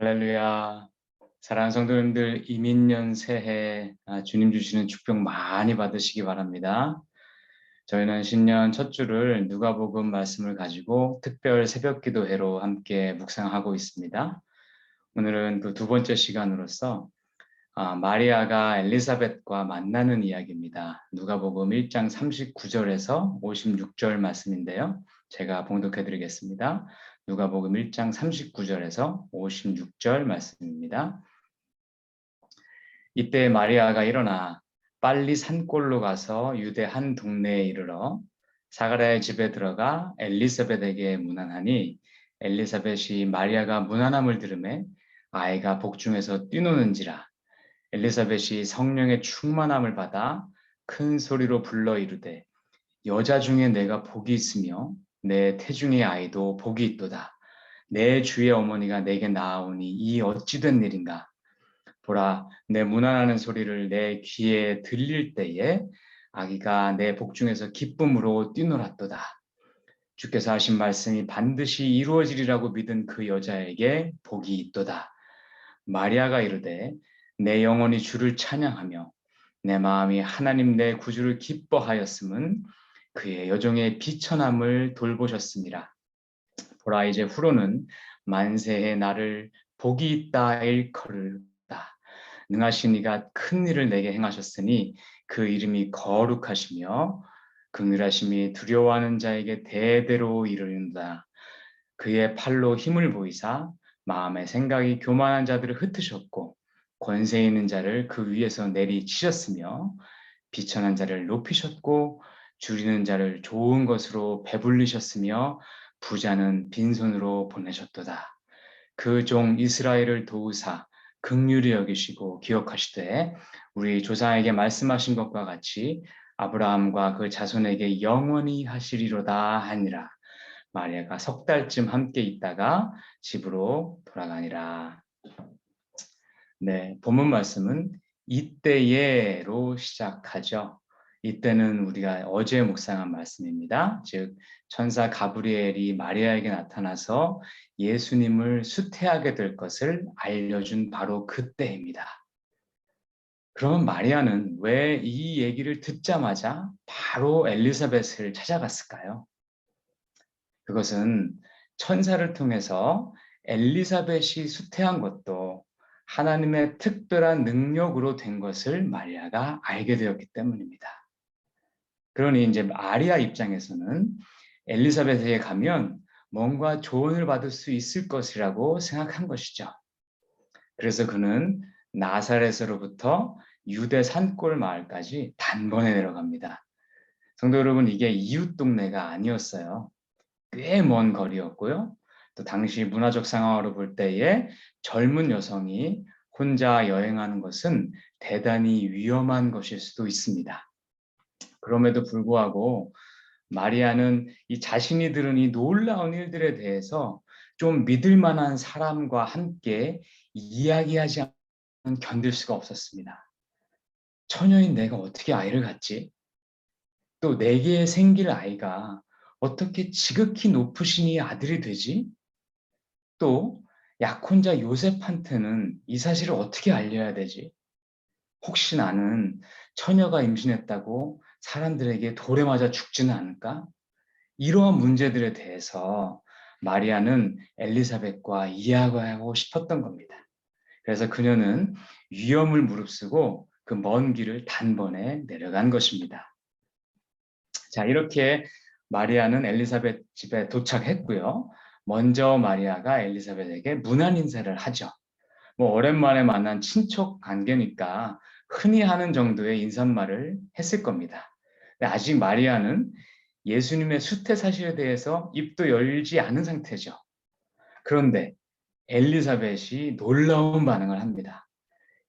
할렐루야. 사랑하는 성도님들, 이민년 새해 주님 주시는 축복 많이 받으시기 바랍니다. 저희는 신년 첫 주를 누가복음 말씀을 가지고 특별 새벽 기도회로 함께 묵상하고 있습니다. 오늘은 그 두 번째 시간으로서 마리아가 엘리사벳과 만나는 이야기입니다. 누가복음 1장 39절에서 56절 말씀인데요. 제가 봉독해 드리겠습니다. 누가복음 1장 39절에서 56절 말씀입니다. 이때 마리아가 일어나 빨리 산골로 가서 유대 한 동네에 이르러 사가랴의 집에 들어가 엘리사벳에게 문안하니 엘리사벳이 마리아가 문안함을 들으매 아이가 복중에서 뛰노는지라. 엘리사벳이 성령의 충만함을 받아 큰 소리로 불러 이르되 여자 중에 내가 복이 있으며 내 태중의 아이도 복이 있도다. 내 주의 어머니가 내게 나아오니 이 어찌 된 일인가. 보라, 내 문안하는 소리를 내 귀에 들릴 때에 아기가 내 복중에서 기쁨으로 뛰놀았도다. 주께서 하신 말씀이 반드시 이루어지리라고 믿은 그 여자에게 복이 있도다. 마리아가 이르되 내 영혼이 주를 찬양하며 내 마음이 하나님 내 구주를 기뻐하였음은 그의 여종의 비천함을 돌보셨습니다. 보라, 이제 후로는 만세에 나를 복이 있다 일컬으다. 능하신 이가 큰 일을 내게 행하셨으니 그 이름이 거룩하시며 긍휼하심이 두려워하는 자에게 대대로 이르는다. 그의 팔로 힘을 보이사 마음의 생각이 교만한 자들을 흩으셨고 권세 있는 자를 그 위에서 내리치셨으며 비천한 자를 높이셨고 줄이는 자를 좋은 것으로 배불리셨으며 부자는 빈손으로 보내셨도다. 그 종 이스라엘을 도우사 긍휼히 여기시고 기억하시되 우리 조상에게 말씀하신 것과 같이 아브라함과 그 자손에게 영원히 하시리로다 하니라. 마리아가 석 달쯤 함께 있다가 집으로 돌아가니라. 네, 본문 말씀은 이때에로 시작하죠. 이때는 우리가 어제 묵상한 말씀입니다. 즉 천사 가브리엘이 마리아에게 나타나서 예수님을 수태하게 될 것을 알려준 바로 그때입니다. 그러면 마리아는 왜 이 얘기를 듣자마자 바로 엘리사벳을 찾아갔을까요? 그것은 천사를 통해서 엘리사벳이 수태한 것도 하나님의 특별한 능력으로 된 것을 마리아가 알게 되었기 때문입니다. 그러니 이제 마리아 입장에서는 엘리사벳에게 가면 뭔가 조언을 받을 수 있을 것이라고 생각한 것이죠. 그래서 그는 나사렛으로부터 유대 산골 마을까지 단번에 내려갑니다. 성도 여러분, 이게 이웃 동네가 아니었어요. 꽤 먼 거리였고요. 또 당시 문화적 상황으로 볼 때에 젊은 여성이 혼자 여행하는 것은 대단히 위험한 것일 수도 있습니다. 그럼에도 불구하고 마리아는 이 자신이 들은 이 놀라운 일들에 대해서 좀 믿을 만한 사람과 함께 이야기하지 않으면 견딜 수가 없었습니다. 처녀인 내가 어떻게 아이를 갖지? 또 내게 생길 아이가 어떻게 지극히 높으신 이 아들이 되지? 또 약혼자 요셉한테는 이 사실을 어떻게 알려야 되지? 혹시 나는 처녀가 임신했다고 사람들에게 돌에 맞아 죽지는 않을까? 이러한 문제들에 대해서 마리아는 엘리사벳과 이야기하고 싶었던 겁니다. 그래서 그녀는 위험을 무릅쓰고 그 먼 길을 단번에 내려간 것입니다. 자, 이렇게 마리아는 엘리사벳 집에 도착했고요. 먼저 마리아가 엘리사벳에게 문안 인사를 하죠. 뭐 오랜만에 만난 친척 관계니까 흔히 하는 정도의 인사말을 했을 겁니다. 근데 아직 마리아는 예수님의 수태 사실에 대해서 입도 열지 않은 상태죠. 그런데 엘리사벳이 놀라운 반응을 합니다.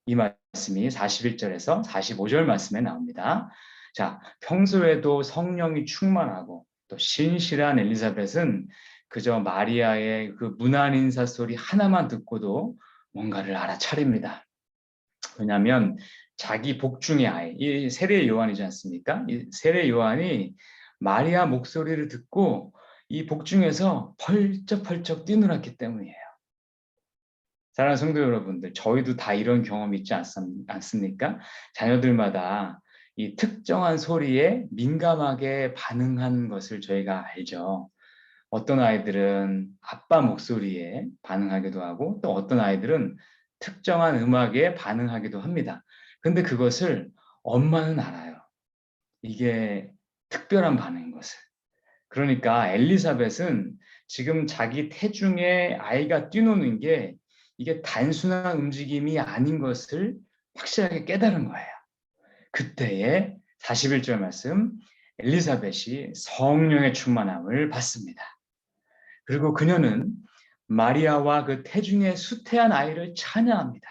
이 말씀이 41절에서 45절 말씀에 나옵니다. 자, 평소에도 성령이 충만하고 또 신실한 엘리사벳은 그저 마리아의 그 문안 인사 소리 하나만 듣고도 뭔가를 알아차립니다. 왜냐하면 자기 복중의 아이, 이 세례 요한이지 않습니까? 이 세례 요한이 마리아 목소리를 듣고 이 복중에서 펄쩍펄쩍 뛰놀았기 때문이에요. 사랑하는 성도 여러분들, 저희도 다 이런 경험이 있지 않습니까? 자녀들마다 이 특정한 소리에 민감하게 반응하는 것을 저희가 알죠. 어떤 아이들은 아빠 목소리에 반응하기도 하고 또 어떤 아이들은 특정한 음악에 반응하기도 합니다. 근데 그것을 엄마는 알아요. 이게 특별한 반응인 것을. 그러니까 엘리사벳은 지금 자기 태중에 아이가 뛰노는 게 이게 단순한 움직임이 아닌 것을 확실하게 깨달은 거예요. 그때에 41절 말씀, 엘리사벳이 성령의 충만함을 받습니다. 그리고 그녀는 마리아와 그 태중에 수태한 아이를 찬양합니다.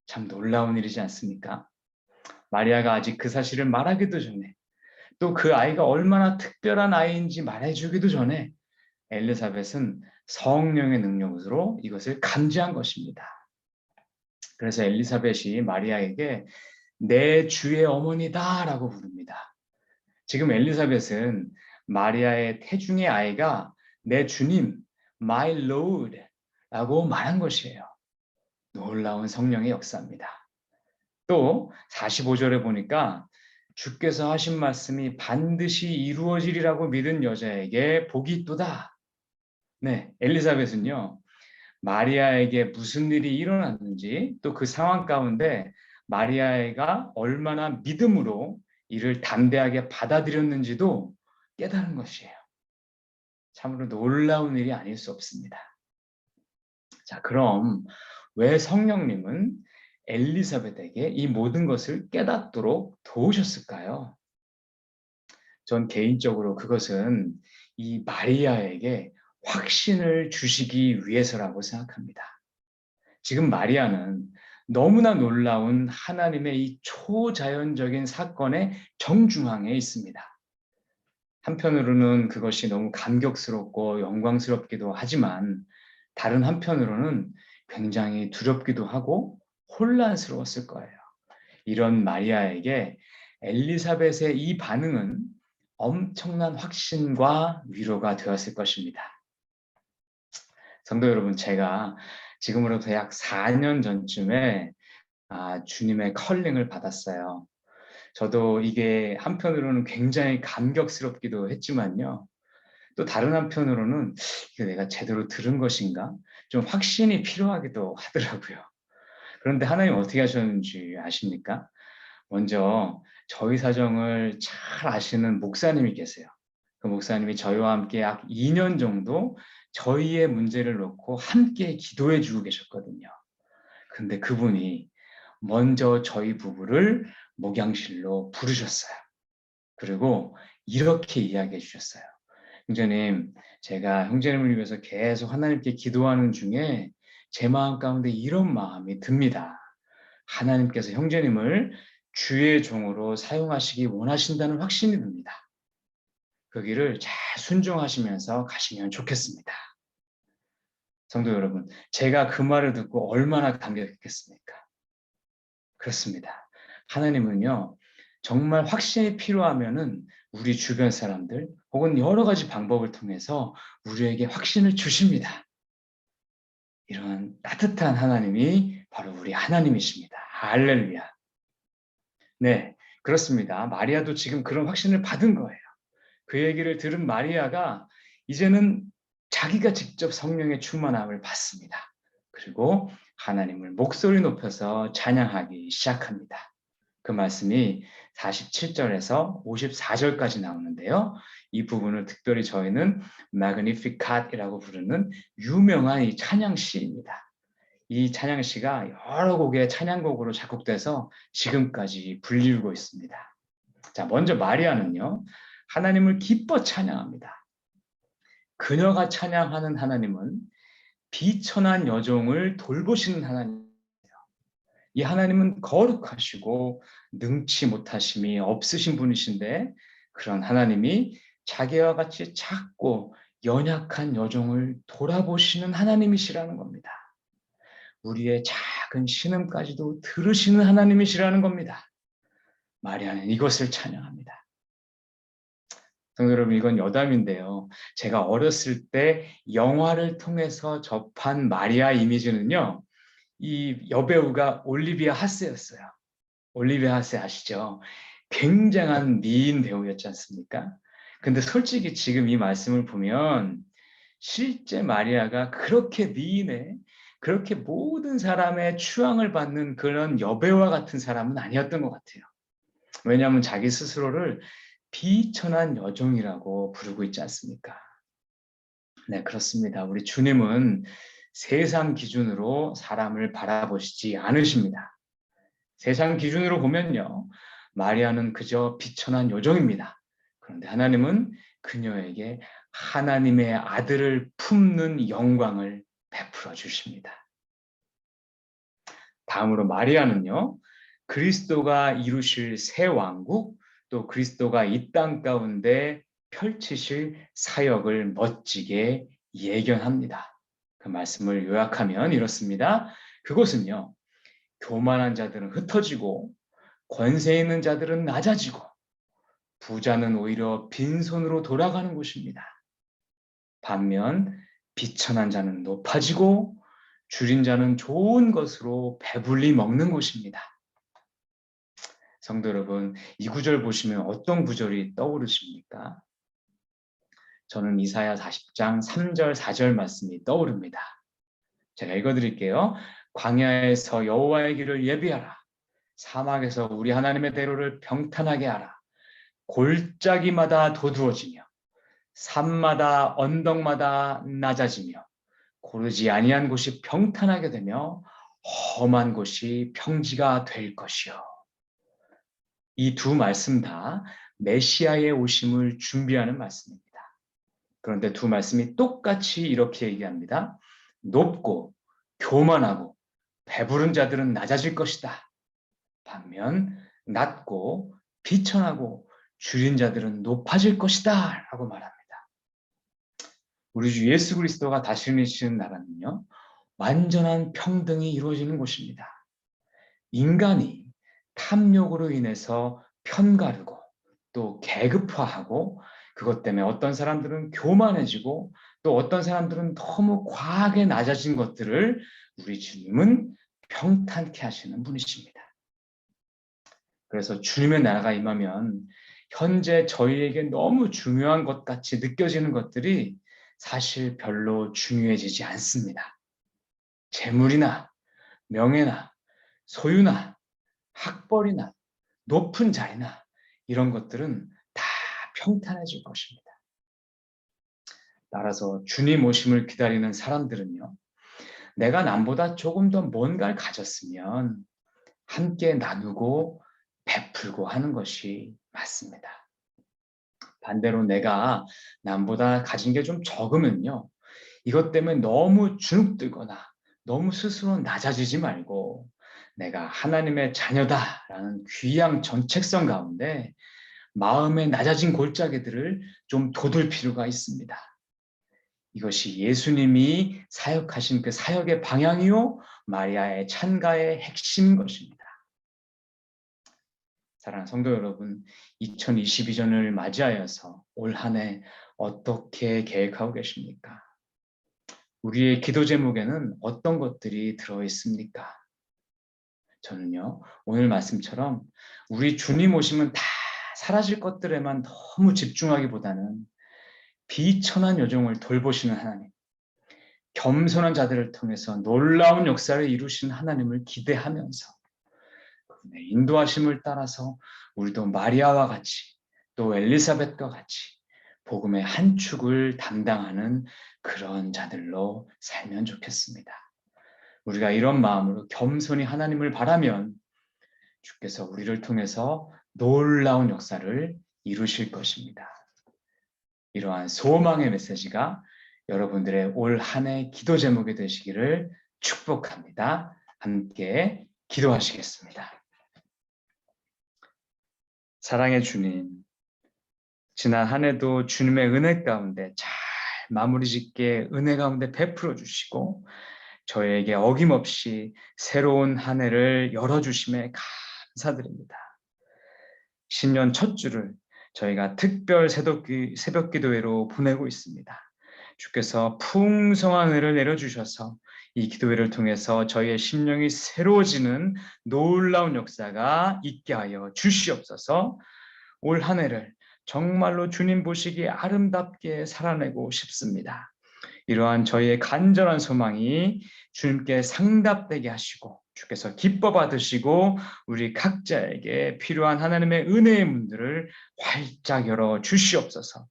참 놀라운 일이지 않습니까? 마리아가 아직 그 사실을 말하기도 전에 또 그 아이가 얼마나 특별한 아이인지 말해주기도 전에 엘리사벳은 성령의 능력으로 이것을 감지한 것입니다. 그래서 엘리사벳이 마리아에게 내 주의 어머니다라고 부릅니다. 지금 엘리사벳은 마리아의 태중의 아이가 내 주님, my Lord라고 말한 것이에요. 놀라운 성령의 역사입니다. 또 45절에 보니까 주께서 하신 말씀이 반드시 이루어지리라고 믿은 여자에게 복이 있도다. 네, 엘리사벳은요. 마리아에게 무슨 일이 일어났는지 또 그 상황 가운데 마리아가 얼마나 믿음으로 이를 담대하게 받아들였는지도 깨달은 것이에요. 참으로 놀라운 일이 아닐 수 없습니다. 자, 그럼 왜 성령님은 엘리사벳에게 이 모든 것을 깨닫도록 도우셨을까요? 전 개인적으로 그것은 이 마리아에게 확신을 주시기 위해서라고 생각합니다. 지금 마리아는 너무나 놀라운 하나님의 이 초자연적인 사건의 정중앙에 있습니다. 한편으로는 그것이 너무 감격스럽고 영광스럽기도 하지만 다른 한편으로는 굉장히 두렵기도 하고 혼란스러웠을 거예요. 이런 마리아에게 엘리사벳의 이 반응은 엄청난 확신과 위로가 되었을 것입니다. 성도 여러분, 제가 지금으로부터 약 4년 전쯤에 주님의 컬링을 받았어요. 저도 이게 한편으로는 굉장히 감격스럽기도 했지만요. 또 다른 한편으로는 이게 내가 제대로 들은 것인가? 좀 확신이 필요하기도 하더라고요. 그런데 하나님 어떻게 하셨는지 아십니까? 먼저 저희 사정을 잘 아시는 목사님이 계세요. 그 목사님이 저희와 함께 약 2년 정도 저희의 문제를 놓고 함께 기도해 주고 계셨거든요. 근데 그분이 먼저 저희 부부를 목양실로 부르셨어요. 그리고 이렇게 이야기해 주셨어요. 형제님, 제가 형제님을 위해서 계속 하나님께 기도하는 중에 제 마음 가운데 이런 마음이 듭니다. 하나님께서 형제님을 주의 종으로 사용하시기 원하신다는 확신이 듭니다. 그 길을 잘 순종하시면서 가시면 좋겠습니다. 성도 여러분, 제가 그 말을 듣고 얼마나 감격했겠습니까? 그렇습니다. 하나님은요, 정말 확신이 필요하면은 우리 주변 사람들 혹은 여러 가지 방법을 통해서 우리에게 확신을 주십니다. 이런 따뜻한 하나님이 바로 우리 하나님이십니다. 할렐루야. 네, 그렇습니다. 마리아도 지금 그런 확신을 받은 거예요. 그 얘기를 들은 마리아가 이제는 자기가 직접 성령의 충만함을 받습니다. 그리고 하나님을 목소리 높여서 찬양하기 시작합니다. 그 말씀이 47절에서 54절까지 나오는데요. 이 부분을 특별히 저희는 Magnificat이라고 부르는 유명한 이 찬양시입니다. 이 찬양시가 여러 곡의 찬양곡으로 작곡돼서 지금까지 불리우고 있습니다. 자, 먼저 마리아는요, 하나님을 기뻐 찬양합니다. 그녀가 찬양하는 하나님은 비천한 여종을 돌보시는 하나님. 이 하나님은 거룩하시고 능치 못하심이 없으신 분이신데 그런 하나님이 자기와 같이 작고 연약한 여종을 돌아보시는 하나님이시라는 겁니다. 우리의 작은 신음까지도 들으시는 하나님이시라는 겁니다. 마리아는 이것을 찬양합니다. 성도 여러분, 이건 여담인데요. 제가 어렸을 때 영화를 통해서 접한 마리아 이미지는요, 이 여배우가 올리비아 하스였어요. 올리비아 하스 아시죠? 굉장한 미인 배우였지 않습니까? 근데 솔직히 지금 이 말씀을 보면 실제 마리아가 그렇게 미인에 그렇게 모든 사람의 추앙을 받는 그런 여배우와 같은 사람은 아니었던 것 같아요. 왜냐하면 자기 스스로를 비천한 여종이라고 부르고 있지 않습니까? 네, 그렇습니다. 우리 주님은 세상 기준으로 사람을 바라보시지 않으십니다. 세상 기준으로 보면요, 마리아는 그저 비천한 여종입니다. 그런데 하나님은 그녀에게 하나님의 아들을 품는 영광을 베풀어 주십니다. 다음으로 마리아는요, 그리스도가 이루실 새 왕국, 또 그리스도가 이 땅 가운데 펼치실 사역을 멋지게 예견합니다. 그 말씀을 요약하면 이렇습니다. 그것은요, 교만한 자들은 흩어지고 권세 있는 자들은 낮아지고 부자는 오히려 빈손으로 돌아가는 곳입니다. 반면 비천한 자는 높아지고 줄인 자는 좋은 것으로 배불리 먹는 곳입니다. 성도 여러분, 이 구절 보시면 어떤 구절이 떠오르십니까? 저는 이사야 40장 3절 4절 말씀이 떠오릅니다. 제가 읽어드릴게요. 광야에서 여호와의 길을 예비하라. 사막에서 우리 하나님의 대로를 평탄하게 하라. 골짜기마다 도두어지며 산마다 언덕마다 낮아지며 고르지 아니한 곳이 평탄하게 되며 험한 곳이 평지가 될 것이요. 이 두 말씀 다 메시아의 오심을 준비하는 말씀입니다. 그런데 두 말씀이 똑같이 이렇게 얘기합니다. 높고 교만하고 배부른 자들은 낮아질 것이다. 반면 낮고 비천하고 줄인 자들은 높아질 것이다 라고 말합니다. 우리 주 예수 그리스도가 다스리시는 나라는요, 완전한 평등이 이루어지는 곳입니다. 인간이 탐욕으로 인해서 편가르고 또 계급화하고 그것 때문에 어떤 사람들은 교만해지고 또 어떤 사람들은 너무 과하게 낮아진 것들을 우리 주님은 평탄케 하시는 분이십니다. 그래서 주님의 나라가 임하면 현재 저희에게 너무 중요한 것 같이 느껴지는 것들이 사실 별로 중요해지지 않습니다. 재물이나 명예나 소유나 학벌이나 높은 자리나 이런 것들은 다 평탄해질 것입니다. 따라서 주님 오심을 기다리는 사람들은요, 내가 남보다 조금 더 뭔가를 가졌으면 함께 나누고 베풀고 하는 것이 맞습니다. 반대로 내가 남보다 가진 게 좀 적으면요, 이것 때문에 너무 주눅들거나 너무 스스로 낮아지지 말고 내가 하나님의 자녀다라는 귀한 정체성 가운데 마음의 낮아진 골짜기들을 좀 돋을 필요가 있습니다. 이것이 예수님이 사역하신 그 사역의 방향이요, 마리아의 찬가의 핵심인 것입니다. 사랑하는 성도 여러분, 2022년을 맞이하여서 올 한 해 어떻게 계획하고 계십니까? 우리의 기도 제목에는 어떤 것들이 들어 있습니까? 저는요, 오늘 말씀처럼 우리 주님 오시면 다 사라질 것들에만 너무 집중하기보다는 비천한 여종을 돌보시는 하나님, 겸손한 자들을 통해서 놀라운 역사를 이루신 하나님을 기대하면서 그분의 인도하심을 따라서 우리도 마리아와 같이 또 엘리사벳과 같이 복음의 한 축을 담당하는 그런 자들로 살면 좋겠습니다. 우리가 이런 마음으로 겸손히 하나님을 바라면 주께서 우리를 통해서 놀라운 역사를 이루실 것입니다. 이러한 소망의 메시지가 여러분들의 올 한 해 기도 제목이 되시기를 축복합니다. 함께 기도하시겠습니다. 사랑의 주님, 지난 한 해도 주님의 은혜 가운데 잘 마무리 짓게 은혜 가운데 베풀어 주시고 저에게 어김없이 새로운 한 해를 열어주심에 감사드립니다. 신년 첫 주를 저희가 특별 새벽 기도회로 보내고 있습니다. 주께서 풍성한 은혜를 내려주셔서 이 기도회를 통해서 저희의 심령이 새로워지는 놀라운 역사가 있게 하여 주시옵소서. 올 한 해를 정말로 주님 보시기에 아름답게 살아내고 싶습니다. 이러한 저희의 간절한 소망이 주님께 상답되게 하시고 주께서 기뻐 받으시고 우리 각자에게 필요한 하나님의 은혜의 문들을 활짝 열어 주시옵소서.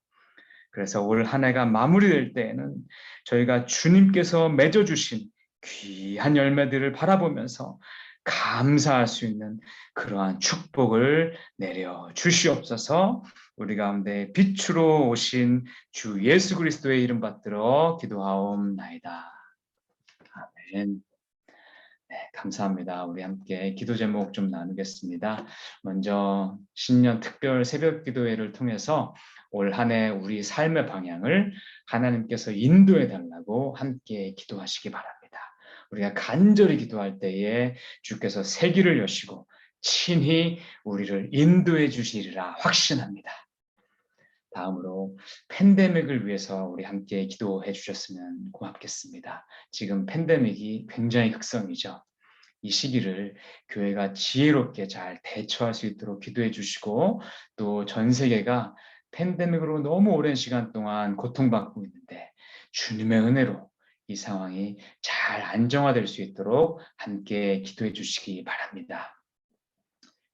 그래서 올 한 해가 마무리될 때에는 저희가 주님께서 맺어주신 귀한 열매들을 바라보면서 감사할 수 있는 그러한 축복을 내려 주시옵소서. 우리 가운데 빛으로 오신 주 예수 그리스도의 이름 받들어 기도하옵나이다. 아멘. 네, 감사합니다. 우리 함께 기도 제목 좀 나누겠습니다. 먼저 신년 특별 새벽 기도회를 통해서 올 한 해 우리 삶의 방향을 하나님께서 인도해 달라고 함께 기도하시기 바랍니다. 우리가 간절히 기도할 때에 주께서 세기를 여시고 친히 우리를 인도해 주시리라 확신합니다. 다음으로 팬데믹을 위해서 우리 함께 기도해 주셨으면 고맙겠습니다. 지금 팬데믹이 굉장히 극성이죠. 이 시기를 교회가 지혜롭게 잘 대처할 수 있도록 기도해 주시고 또 전 세계가 팬데믹으로 너무 오랜 시간 동안 고통받고 있는데 주님의 은혜로 이 상황이 잘 안정화될 수 있도록 함께 기도해 주시기 바랍니다.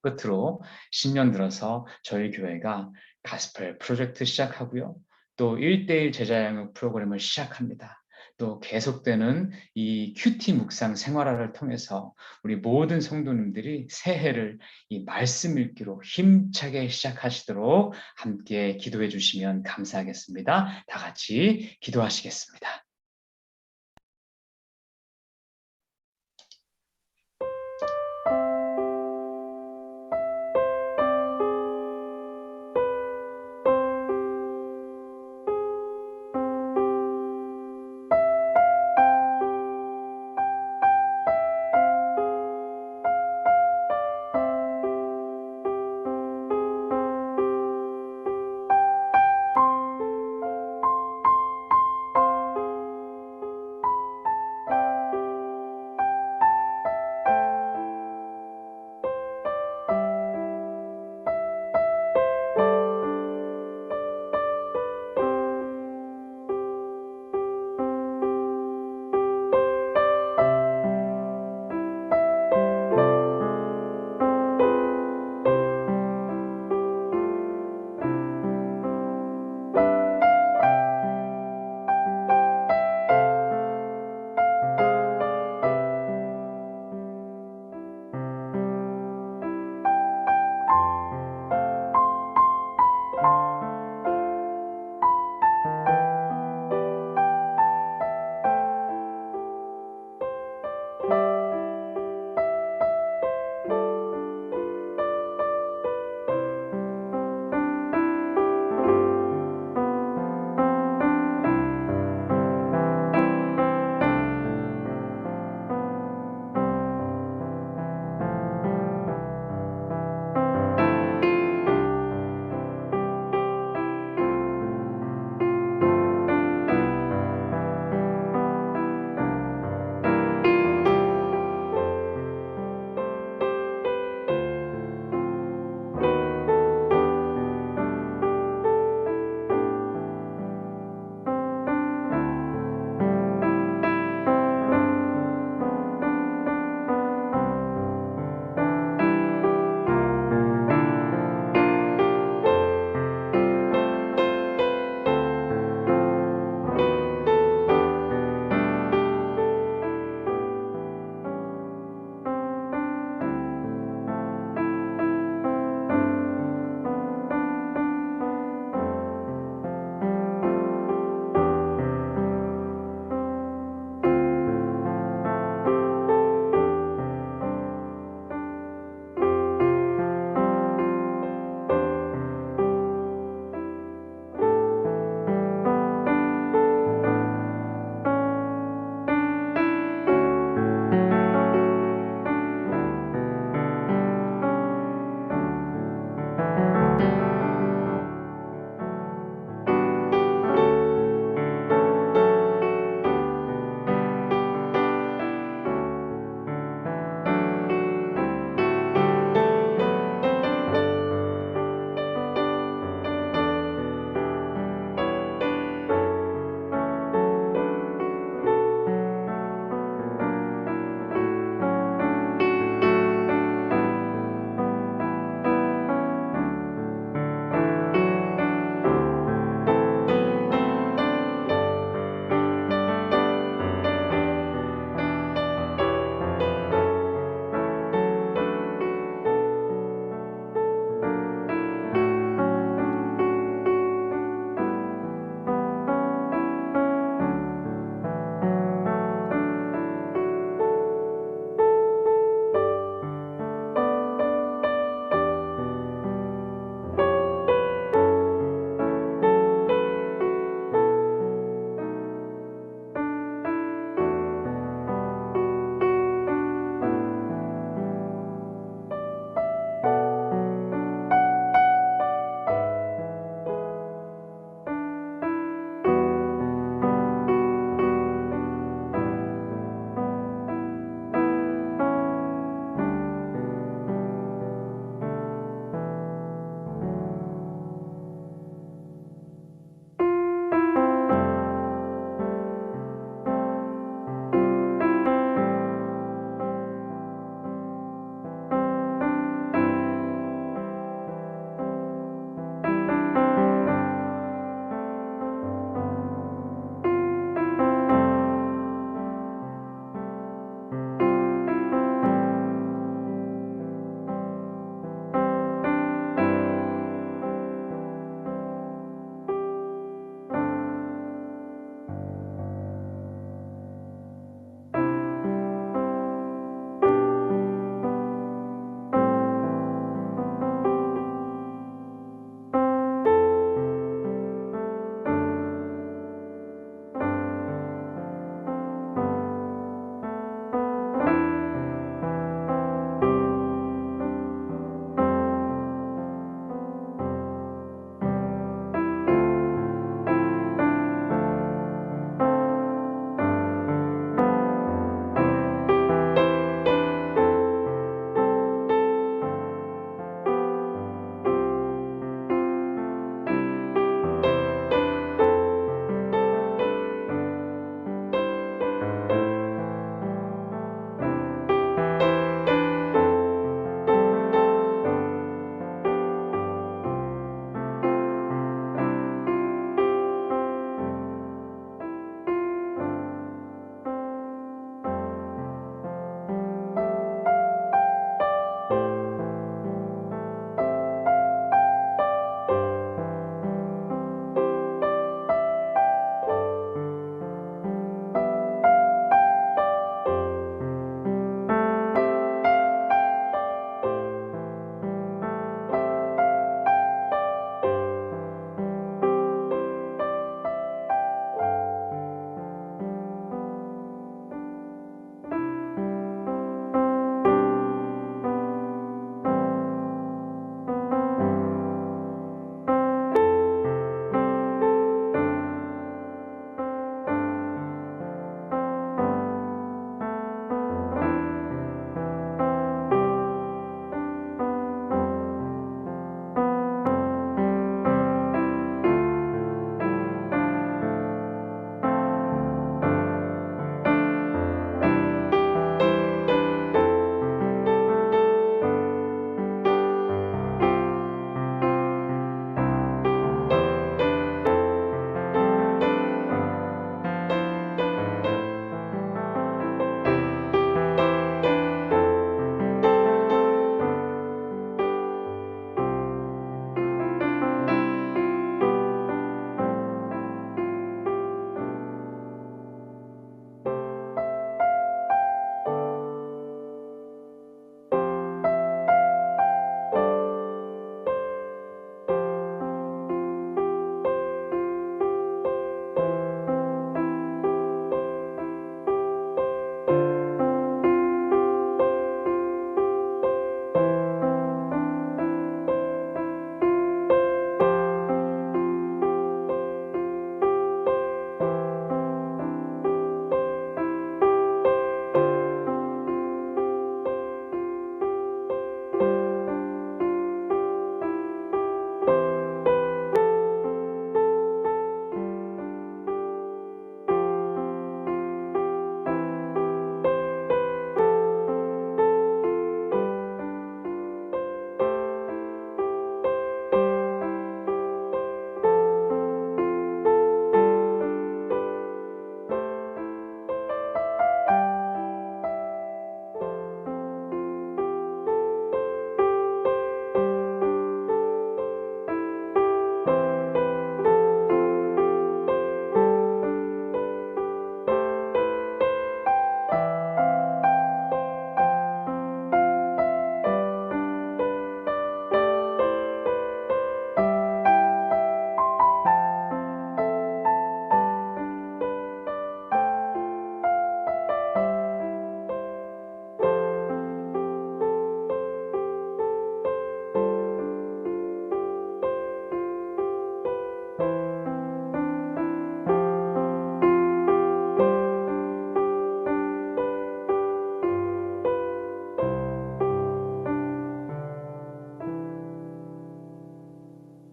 끝으로 신년 들어서 저희 교회가 가스펠 프로젝트 시작하고요. 또 1:1 제자 양육 프로그램을 시작합니다. 또 계속되는 이 큐티 묵상 생활화를 통해서 우리 모든 성도님들이 새해를 이 말씀 읽기로 힘차게 시작하시도록 함께 기도해 주시면 감사하겠습니다. 다 같이 기도하시겠습니다.